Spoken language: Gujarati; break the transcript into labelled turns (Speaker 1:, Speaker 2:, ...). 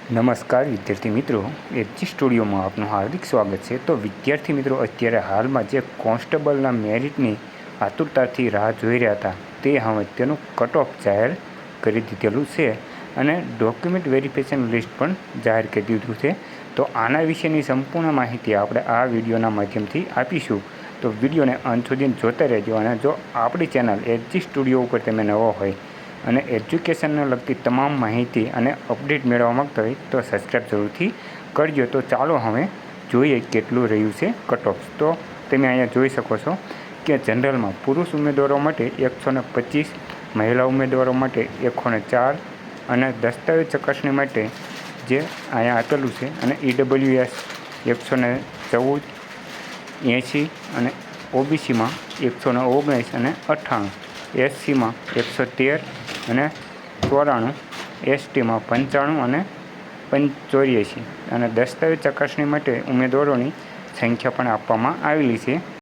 Speaker 1: નમસ્કાર વિદ્યાર્થી મિત્રો, એચજી સ્ટુડિયોમાં આપનું હાર્દિક સ્વાગત છે। તો વિદ્યાર્થી મિત્રો, અત્યારે હાલમાં જે કોન્સ્ટેબલના મેરિટની આતુરતાથી રાહ જોઈ રહ્યા હતા તે હવે તેનું કટ ઓફ જાહેર કરી દીધેલું છે અને ડોક્યુમેન્ટ વેરિફિકેશન લિસ્ટ પણ જાહેર કરી દીધું છે। તો આના વિશેની સંપૂર્ણ માહિતી આપણે આ વિડીયોના માધ્યમથી આપીશું। તો વિડીયોને અંત સુધી જોતા રહેજો અને જો આપણી ચેનલ એચજી સ્ટુડિયો ઉપર તમે નવો હોય અને એજ્યુકેશનને લગતી તમામ માહિતી અને અપડેટ મેળવવા માગતા હોય તો સબસ્ક્રાઈબ જરૂરથી કરજો। તો ચાલો હવે જોઈએ કેટલું રહ્યું છે કટ ઓફ। તો તમે અહીંયા જોઈ શકો છો કે જનરલમાં પુરુષ ઉમેદવારો માટે 125, મહિલા ઉમેદવારો માટે 104 અને દસ્તાવેજ ચકાસણી માટે જે અહીંયા આપેલું છે અને EWS 114, 80 અને OBCમાં 119 અને 98, SCમાં 113 અને 94, STમાં 95 અને 84 અને દસ્તાવેજ ચકાસણી માટે ઉમેદવારોની સંખ્યા પણ આપવામાં આવેલી છે।